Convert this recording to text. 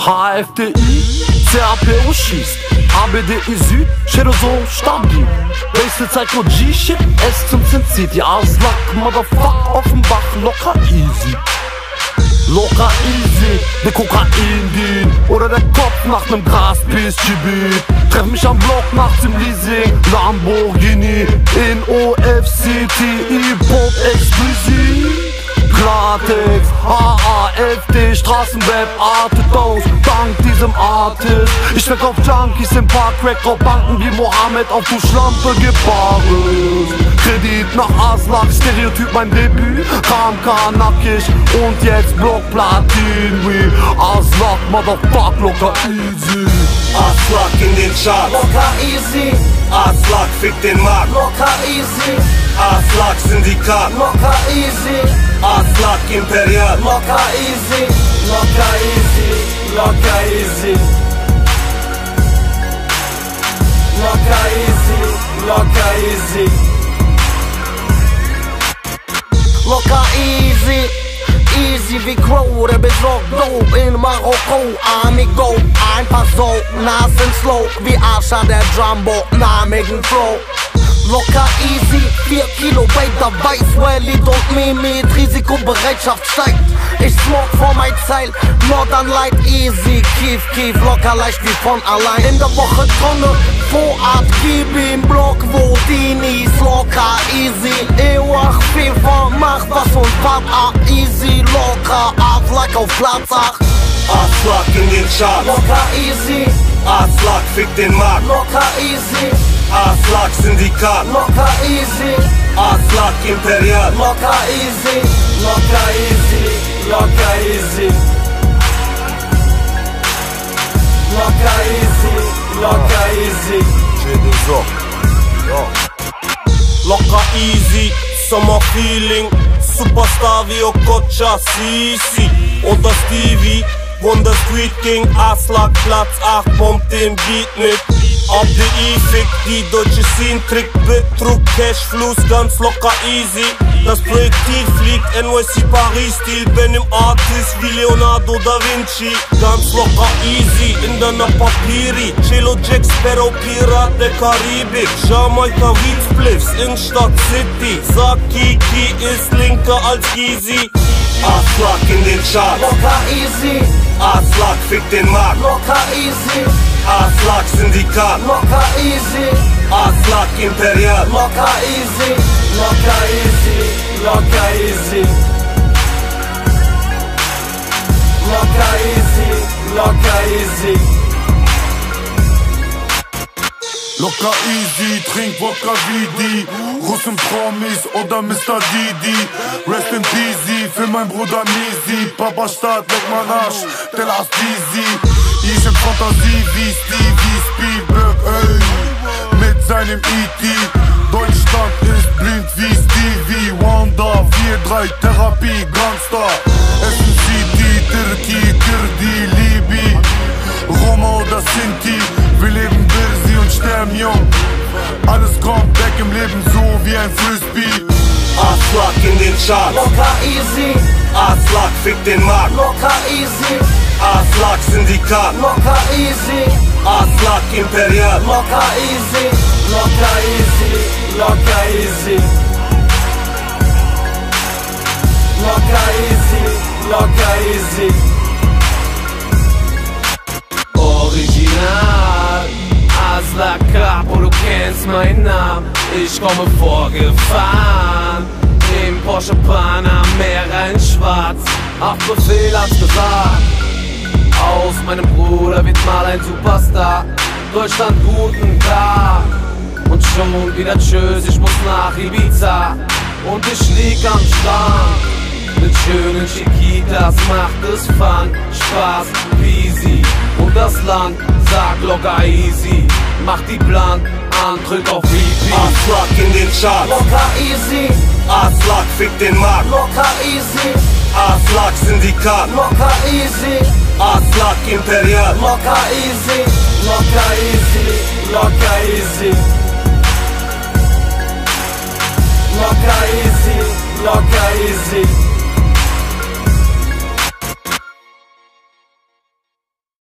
HFDI, CAPO schießt, ABDI Süd, Shadow so stabil. Bassel zeigt nur G-Shit, S zum City, Aslak, Motherfuck, Offenbach, locker easy. Locker easy, der Kokain-Deal oder der Kopf nach nem Gras-Piss-Gebiet. Treff mich am Block nachts im Leasing, Lamborghini in OFCTI, Pop exklusiv. Klartext, AAFD, Straßenweb artet aus, dank diesem Artist. Ich verkauf Junkies im Park, Crack auf Banken wie Mohammed auf du Schlampe gepaart. Kredit nach Aslak, Stereotyp mein Debüt, KMK nackig und jetzt Blockplatin wie Aslak, Motherfuck, locker easy. Aslak in den Charts, locker easy. Aslak fickt den Markt, locker easy. Aslak Syndikat, locker easy. Aslak Imperial, locker easy. Locker easy, locker easy. Locker easy, locker easy. Locker easy. Easy wie Crow, der besorgt Dope in Marokko. Amigo, einfach so, nass und slow wie Asha der Jumbo, namigen Flow. Locker easy, 4 Kilo bei der Weißwelly und mir mit Risikobereitschaft steigt. Ich smoke vor mein Zeil, Northern Light easy, Kief, locker leicht wie von allein. In der Woche Tonne, Vorart, Kibi im Block, wo Dinis, locker easy. Ewach, FIFA, mach was und Pap, easy, locker, Aslak auf Platz 8. Aslak in den Charts, locker easy. Aslak fickt den Markt, locker easy. Aslak Syndikat, locker easy. Aslak Imperial, locker easy. Locker easy, locker easy. Locker easy, locker easy. Locker easy, Summer Feeling, Superstar wie Okocha, Sisi oder Stevie. Wunder Street King, Aslak Platz 8, pumpt den Beat mit. ABDI fickt die deutsche Scene, Trick, Betrug, Cashfluss, ganz locker easy. Das Projektil fliegt, NYC Paris, Stil, bin im Artist wie Leonardo da Vinci. Ganz locker easy, in der Papiri, Cello Jack Sparrow, Pirat der Karibik. Jamaika Weed Spliffs in Stadt City, sag Kiki ist linker als Yeezy. Aslak in den Charts, locker easy. Aslak fickt den Markt, locker easy. Aslak Syndikat, locker easy. Aslak Imperial, locker easy. Locker easy, locker easy. Locker easy, locker easy. Locker easy, trink Wodka wie die Russen Promis oder Mr. Didi. Rest in peasy, für mein Bruder Nisi. Papa Staat, leck mein Arsch, der Last Easy. Ich in Fantasie wie Stevie Spielberg, ey, mit seinem E.T. Deutschland ist blind wie Stevie Wonder, 4-3 Therapie, Gangster. Essen City, Türki, Kurdi, Libi, Roma oder Sinti. Wir leben busy und sterben jung. Alles kommt weg im Leben so wie ein Frisbee. Aslak in den Charts, locker easy. Aslak fickt den Markt, locker easy. Aslak Syndikat, locker easy. Aslak Imperial, locker easy. Locker easy, locker easy. Locker easy, locker easy. Original, Aslak Capo, du kennst meinen Namen. Ich komme vorgefahren im Porsche Panamera in Schwarz. Auf Befehl hat's gesagt, aus meinem Bruder wird mal ein Superstar. Deutschland, guten Tag. Und schon wieder tschüss, ich muss nach Ibiza. Und ich lieg am Strand mit schönen Chiquitas, macht es Fun, Spaß, easy. Und das Land sagt locker easy, macht die blank an, drück auf Repeat. Aslak in den Charts, locker easy. Aslak fickt den Markt, locker easy. Aslak Syndikat, locker easy. Aslak Imperial, locker easy. Locker easy, locker easy. Locker easy, locker easy.